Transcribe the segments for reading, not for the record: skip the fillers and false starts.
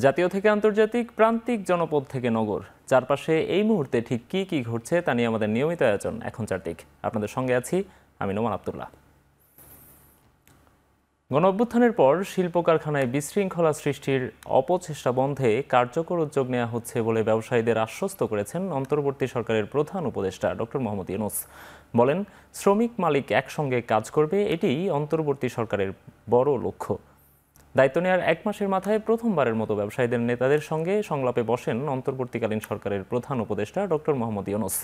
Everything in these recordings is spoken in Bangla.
জাতীয় থেকে আন্তর্জাতিক, প্রান্তিক জনপদ থেকে নগর, চারপাশে এই মুহূর্তে ঠিক কি কি ঘটছে তা নিয়ে আমাদের নিয়মিত আয়োজন এখন চারদিক। আপনাদের সঙ্গে আছি আমি নোমান আব্দুল্লাহ। গণঅভ্যুত্থানের পর শিল্প কারখানায় বিশৃঙ্খলা সৃষ্টির অপচেষ্টা বন্ধে কার্যকর উদ্যোগ নেওয়া হচ্ছে বলে ব্যবসায়ীদের আশ্বস্ত করেছেন অন্তর্বর্তী সরকারের প্রধান উপদেষ্টা ডক্টর মোহাম্মদ ইউনূস। বলেন, শ্রমিক মালিক একসঙ্গে কাজ করবে, এটিই অন্তর্বর্তী সরকারের বড় লক্ষ্য। দায়িত্ব নেওয়ার এক মাসের মাথায় প্রথমবারের মতো ব্যবসায়ীদের নেতাদের সঙ্গে সংলাপে বসেন অন্তর্বর্তীকালীন সরকারের প্রধান উপদেষ্টা doctor Muhammad Yunus.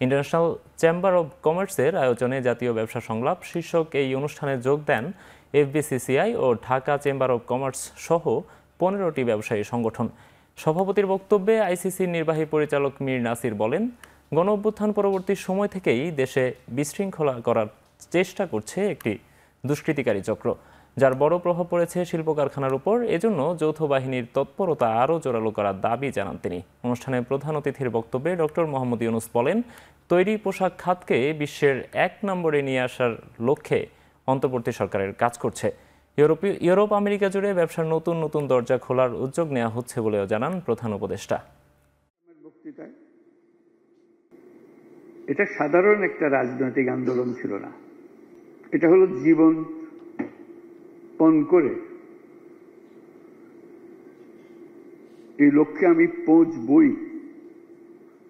International chamber of কমার্সের আয়োজনে জাতীয় ব্যবসা সংলাপ শীর্ষক এই অনুষ্ঠানে যোগ দেন এফবিসিসিআই ও ঢাকা চেম্বার অব কমার্স সহ 15টি ব্যবসায়ী সংগঠন। সভাপতির বক্তব্যে আইসিসির নির্বাহী পরিচালক মীর নাসির বলেন, গণঅভ্যুত্থান পরবর্তী সময় থেকেই দেশে বিশৃঙ্খলা করার চেষ্টা করছে একটি দুষ্কৃতিকারী চক্র, যার বড় প্রভাব পড়েছে শিল্প কারখানার উপর। এজন্য যৌথ বাহিনীর তৎপরতা আরও জোরালো করার দাবি জানান তিনি। অনুষ্ঠানে প্রধান অতিথির বক্তব্যে ডক্টর মোহাম্মদ ইউনূস বলেন, তৈরি পোশাক খাতকে বিশ্বের 1 নম্বরে নিয়ে আসার লক্ষ্যে অন্তর্বর্তী সরকারের কাজ করছে। ইউরোপ আমেরিকা জুড়ে ব্যবসার নতুন নতুন দরজা খোলার উদ্যোগ নেওয়া হচ্ছে বলেও জানান প্রধান উপদেষ্টা। এটা সাধারণ একটা রাজনৈতিক আন্দোলন ছিল না, এটা হলো জীবন পণ করে এই লক্ষ্যে আমি পৌঁছবই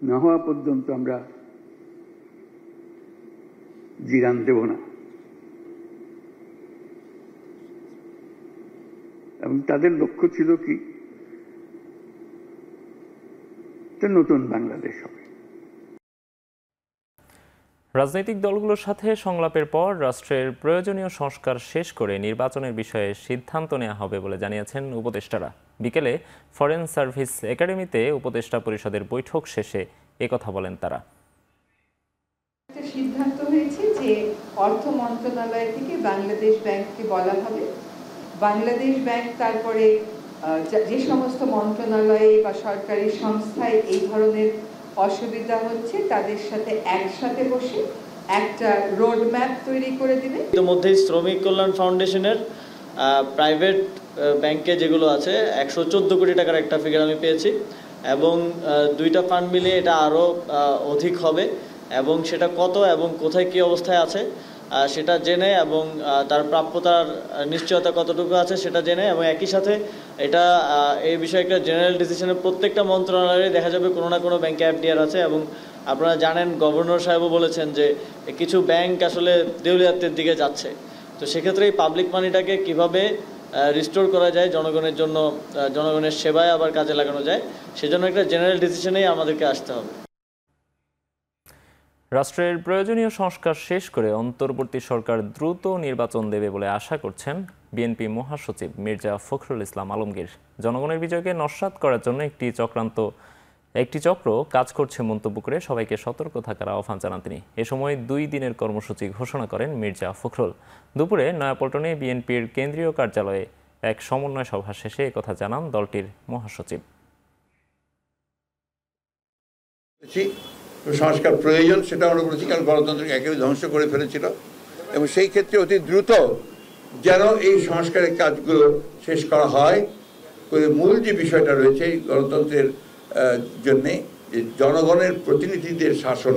না হওয়া পর্যন্ত আমরা জিরান দেব না। এবং তাদের লক্ষ্য ছিল কি, নতুন বাংলাদেশ হবে। রাজনৈতিক দলগুলোর সাথে সংলাপের পর রাষ্ট্রের প্রয়োজনীয় সংস্কার শেষ করে নির্বাচনের বিষয়ে সিদ্ধান্ত নেওয়া হবে বলে জানিয়েছেন উপদেষ্টারা। বিকেলে ফরেন সার্ভিস একাডেমিতে উপদেষ্টা পরিষদের বৈঠক শেষে একথা বলেন তারা। সিদ্ধান্ত হয়েছে যে অর্থ মন্ত্রণালয় থেকে বাংলাদেশ ব্যাংককে বলা হবে, বাংলাদেশ ব্যাংক তারপরে যে সমস্ত মন্ত্রণালয়ে বা সরকারি সংস্থায় এই ধরনের অসুবিধা হচ্ছে তাদের সাথে একসাথে বসে একটা রোড ম্যাপ তৈরি করে দিবে। ইতিমধ্যেই শ্রমিক কল্যাণ ফাউন্ডেশনের প্রাইভেট ব্যাংকে যেগুলো আছে 114 কোটি টাকার একটা ফিগার আমি পেয়েছি, এবং 2টা ফান্ড মিলিয়ে এটা আরও অধিক হবে, এবং সেটা কত এবং কোথায় কী অবস্থায় আছে সেটা জেনে, এবং তার প্রাপ্যতার নিশ্চয়তা কতটুকু আছে সেটা জেনে, এবং একই সাথে এটা এই বিষয়ে একটা জেনারেল ডিসিশনে প্রত্যেকটা মন্ত্রণালয়ে দেখা যাবে কোনো না কোনো ব্যাংকে এফডিআর আছে। এবং আপনারা জানেন, গভর্নর সাহেবও বলেছেন যে কিছু ব্যাংক আসলে দেউলিয়াতের দিকে যাচ্ছে। তো সেক্ষেত্রে এই পাবলিক মানিটাকে কিভাবে রিস্টোর করা যায়, জনগণের জন্য, জনগণের সেবায় আবার কাজে লাগানো যায়, সেজন্য একটা জেনারেল ডিসিশনেই আমাদেরকে আসতে হবে। রাষ্ট্রের প্রয়োজনীয় সংস্কার শেষ করে অন্তর্বর্তী সরকার দ্রুত নির্বাচন দেবে বলে আশা করছেন বিএনপি মহাসচিব মির্জা ফখরুল ইসলাম আলমগীর। জনগণের বিজয়কে নস্যাৎ করার জন্য একটি চক্র কাজ করছে মন্তব্য করে সবাইকে সতর্ক থাকার আহ্বান জানান তিনি। এ সময় 2 দিনের কর্মসূচি ঘোষণা করেন মির্জা ফখরুল। দুপুরে নয়াপল্টনে বিএনপির কেন্দ্রীয় কার্যালয়ে এক সমন্বয় সভা শেষে একথা জানান দলটির মহাসচিব। সংস্কার প্রয়োজন সেটা মনে করেছি, কারণ গণতন্ত্রকে একেবারে ধ্বংস করে ফেলেছিল, এবং সেই ক্ষেত্রে অতি দ্রুত যেন এই সংস্কারের কাজগুলো শেষ করা হয়। মূল যে বিষয়টা রয়েছে গণতন্ত্রের জন্যে, যে জনগণের প্রতিনিধিদের শাসন,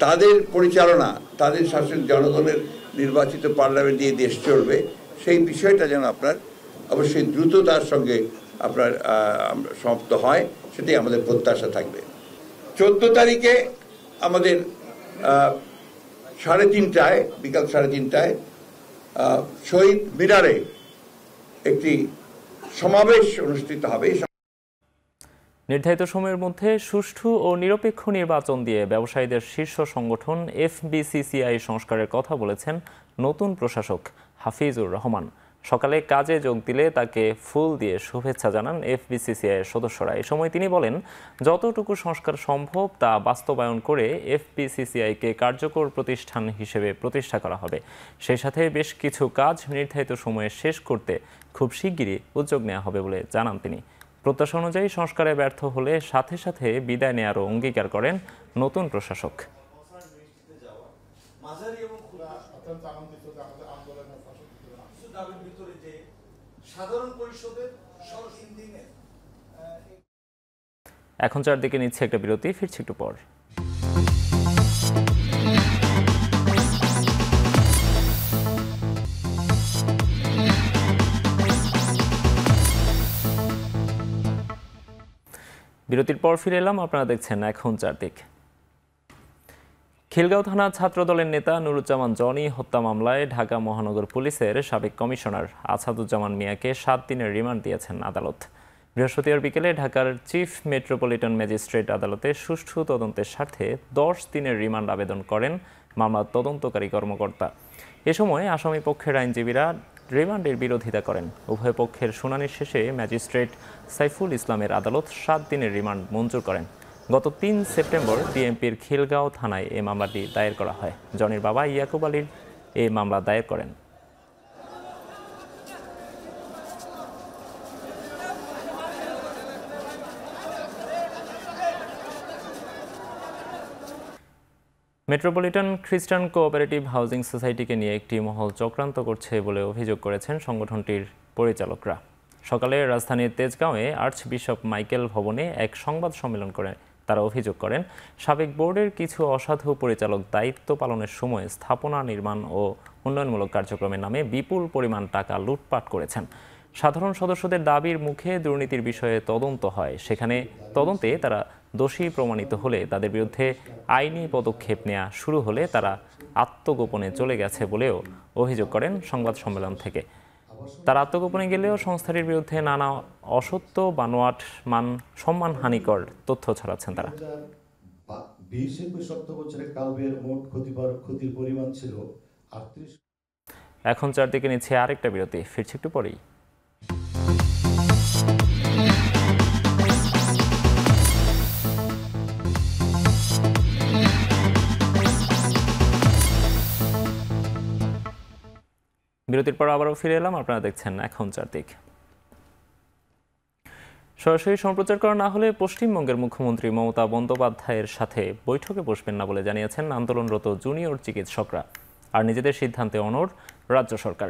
তাদের পরিচালনা, তাদের শাসন, জনগণের নির্বাচিত পার্লামেন্ট দিয়ে দেশ চলবে, সেই বিষয়টা যেন আপনার অবশ্যই দ্রুততার সঙ্গে আপনার সমাপ্ত হয়, সেটাই আমাদের প্রত্যাশা থাকবে। 14 তারিখে আমাদের 3:30টায়, বিকাল 3:30টায় শহীদ মিনারে একটি সমাবেশ অনুষ্ঠিত হবে। নির্ধারিত সময়ের মধ্যে সুষ্ঠু ও নিরপেক্ষ নির্বাচন দিয়ে ব্যবসায়ীদের শীর্ষ সংগঠন এফবিসিসিআই সংস্কারের কথা বলেছেন নতুন প্রশাসক হাফিজুর রহমান। সকালে কাজে যোগ দিলে তাকে ফুল দিয়ে শুভেচ্ছা জানান এফবিসিসিআইয়ের সদস্যরা। এ সময় তিনি বলেন, যতটুকু সংস্কার সম্ভব তা বাস্তবায়ন করে এফবিসিসিআইকে কার্যকর প্রতিষ্ঠান হিসেবে প্রতিষ্ঠা করা হবে। সেই সাথে বেশ কিছু কাজ নির্ধারিত সময়ে শেষ করতে খুব শিগগিরই উদ্যোগ নেওয়া হবে বলে জানান তিনি। প্রত্যাশা অনুযায়ী সংস্কারে ব্যর্থ হলে সাথে সাথে বিদায় নেওয়ারও অঙ্গীকার করেন নতুন প্রশাসক। সাধারণ পরিষদের 16 দিনে এখন চারদিকে নিচ্ছে একটা বিরতি, ফিরছি একটু পর। বিরতির পর ফিরে এলাম, আপনারা দেখছেন এখন চারদিক। খিলগাঁও থানা ছাত্রদলের নেতা নুরুজ্জামান জনি হত্যা মামলায় ঢাকা মহানগর পুলিশের সাবেক কমিশনার আসাদুজ্জামান মিয়াকে 7 দিনের রিমান্ড দিয়েছেন আদালত। বৃহস্পতিবার বিকেলে ঢাকার চিফ মেট্রোপলিটন ম্যাজিস্ট্রেট আদালতে সুষ্ঠু তদন্তের স্বার্থে 10 দিনের রিমান্ড আবেদন করেন মামলার তদন্তকারী কর্মকর্তা। এ সময় আসামি পক্ষের আইনজীবীরা রিমান্ডের বিরোধিতা করেন। উভয় পক্ষের শুনানির শেষে ম্যাজিস্ট্রেট সাইফুল ইসলামের আদালত 7 দিনের রিমান্ড মঞ্জুর করেন। গত 3 সেপ্টেম্বর বিএনপির খিলগাঁও থানায় এই মামলাটি দায়ের করা হয়। জনির বাবা ইয়াকুব আলীর এই মামলা দায়ের করেন। মেট্রোপলিটন খ্রিস্টান কোঅপারেটিভ হাউজিং সোসাইটিকে নিয়ে একটি মহল চক্রান্ত করছে বলে অভিযোগ করেছেন সংগঠনটির পরিচালকরা। সকালে রাজধানীর তেজগাঁওয়ে আর্চবিশপ মাইকেল ভবনে এক সংবাদ সম্মেলন করে তারা অভিযোগ করেন, সাবেক বোর্ডের কিছু অসাধু পরিচালক দায়িত্ব পালনের সময় স্থাপনা নির্মাণ ও উন্নয়নমূলক কার্যক্রমের নামে বিপুল পরিমাণ টাকা লুটপাট করেছেন। সাধারণ সদস্যদের দাবির মুখে দুর্নীতির বিষয়ে তদন্ত হয়। সেখানে তদন্তে তারা দোষী প্রমাণিত হলে তাদের বিরুদ্ধে আইনি পদক্ষেপ নেওয়া শুরু হলে তারা আত্মগোপনে চলে গেছে বলেও অভিযোগ করেন সংবাদ সম্মেলন থেকে। তারা আত্মগোপনে গেলেও সংস্থাটির বিরুদ্ধে নানা অসত্য, বানোয়াট, সম্মানহানিকর তথ্য ছড়াচ্ছেন তারা। 20-21 অর্থ বছরে কালবের মোট ক্ষতির পরিমাণ ছিল 38। এখন চারদিকে নিচ্ছে আরেকটা বিরতি, ফিরছি একটু পরেই। বিরতির পর আবারও ফিরে এলাম, আপনারা দেখছেন এখন চারদিক। সরাসরি সম্প্রচার করা না হলে পশ্চিমবঙ্গের মুখ্যমন্ত্রী মমতা বন্দ্যোপাধ্যায়ের সাথে বৈঠকে বসবেন না বলে জানিয়েছেন আন্দোলনরত জুনিয়র চিকিৎসকরা। আর নিজেদের সিদ্ধান্তে অনড় রাজ্য সরকার।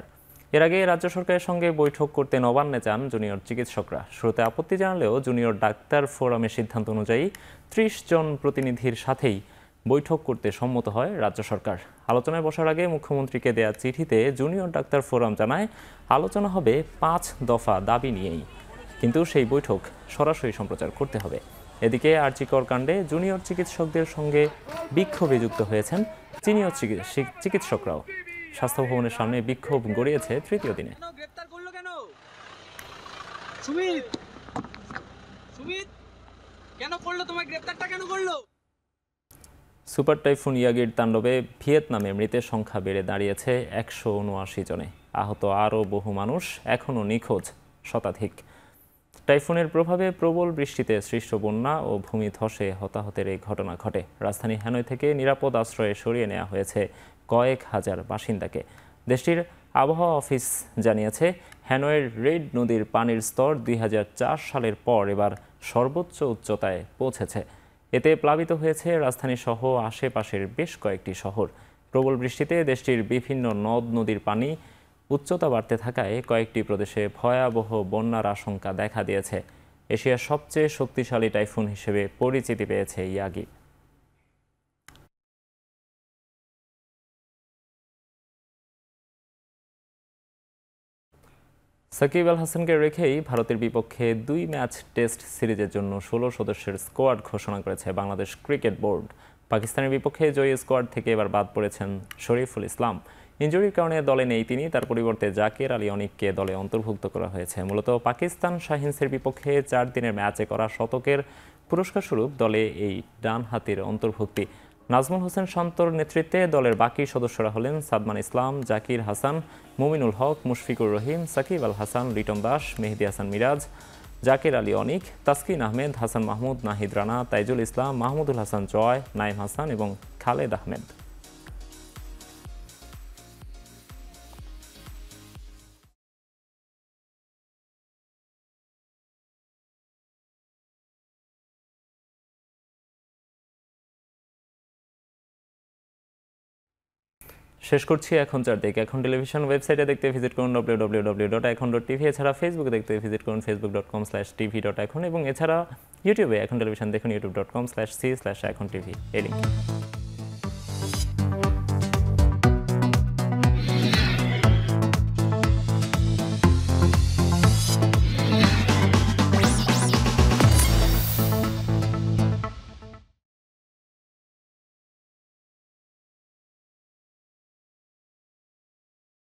এর আগে রাজ্য সরকারের সঙ্গে বৈঠক করতে নবান্নে যান জুনিয়র চিকিৎসকরা। শুরুতে আপত্তি জানালেও জুনিয়র ডাক্তার ফোরামের সিদ্ধান্ত অনুযায়ী 30 জন প্রতিনিধির সাথেই বৈঠক করতে সম্মত হয় রাজ্য সরকার। আলোচনায় বসার আগে মুখ্যমন্ত্রীকে দেয়া চিঠিতে জুনিয়র ডাক্তার ফোরাম জানায়, আলোচনা হবে 5 দফা দাবি নিয়েই, কিন্তু সেই বৈঠক সরাসরি সম্প্রচার করতে হবে। এদিকে আরজিকর কাণ্ডে জুনিয়র চিকিৎসকদের সঙ্গে বিক্ষোভে যুক্ত হয়েছেন সিনিয়র চিকিৎসকরাও। স্বাস্থ্য ভবনের সামনে বিক্ষোভ গড়িয়েছে তৃতীয় দিনে। সুপার টাইফুন ইয়াগির তাণ্ডবে ভিয়েতনামে মৃতের সংখ্যা বেড়ে দাঁড়িয়েছে 179 জনে। আহত আরও বহু মানুষ এখনও নিখোঁজ শতাধিক। টাইফুনের প্রভাবে প্রবল বৃষ্টিতে সৃষ্ট বন্যা ও ভূমিধসে হতাহতের এই ঘটনা ঘটে। রাজধানী হ্যানয় থেকে নিরাপদ আশ্রয়ে সরিয়ে নেওয়া হয়েছে কয়েক হাজার বাসিন্দাকে। দেশটির আবহাওয়া অফিস জানিয়েছে, হ্যানয়ের রেড নদীর পানির স্তর 2004 সালের পর এবার সর্বোচ্চ উচ্চতায় পৌঁছেছে। এতে প্লাবিত হয়েছে রাজধানী সহ আশেপাশের বেশ কয়েকটি শহর। প্রবল বৃষ্টিতে দেশটির বিভিন্ন নদ নদীর পানি উচ্চতা বাড়তে থাকায় কয়েকটি প্রদেশে ভয়াবহ বন্যার আশঙ্কা দেখা দিয়েছে। এশিয়ার সবচেয়ে শক্তিশালী টাইফুন হিসেবে পরিচিতি পেয়েছে ইয়াগি। সাকিব আল হাসানকে রেখেই ভারতের বিপক্ষে 2 ম্যাচ টেস্ট সিরিজের জন্য 16 সদস্যের স্কোয়াড ঘোষণা করেছে বাংলাদেশ ক্রিকেট বোর্ড। পাকিস্তানের বিপক্ষে জয়ী স্কোয়াড থেকে এবার বাদ পড়েছেন শরীফুল ইসলাম। ইনজুরির কারণে দলে নেই তিনি। তার পরিবর্তে জাকির আলী অনিককে দলে অন্তর্ভুক্ত করা হয়েছে। মূলত পাকিস্তান শাহিনসের বিপক্ষে 4 দিনের ম্যাচে করা শতকের পুরস্কার স্বরূপ দলে এই ডান হাতির অন্তর্ভুক্তি। নাজমুল হোসেন শান্তর নেতৃত্বে দলের বাকি সদস্যরা হলেন সাদমান ইসলাম, জাকির হাসান, মুমিনুল হক, মুশফিকুর রহিম, সাকিব আল হাসান, লিটন দাস, মেহেদী হাসান মিরাজ, জাকির আলী অনিক, তাসকিন আহমেদ, হাসান মাহমুদ, নাহিদ রানা, তাইজুল ইসলাম, মাহমুদুল হাসান জয়, নাইম হাসান এবং খালেদ আহমেদ। শেষ করছি এখন চারদিকে। এখন টেলিভিশন ওয়েবসাইটে দেখতে ভিজিট করুন www.ekhon.tv। এছাড়া ফেসবুকে দেখতে ভিজিট করুন facebook.com/tv.ekhon এবং এছাড়া ইউটিউবে এখন টেলিভিশন দেখুন youtube.com/c/ekhon tv এই লিঙ্কে।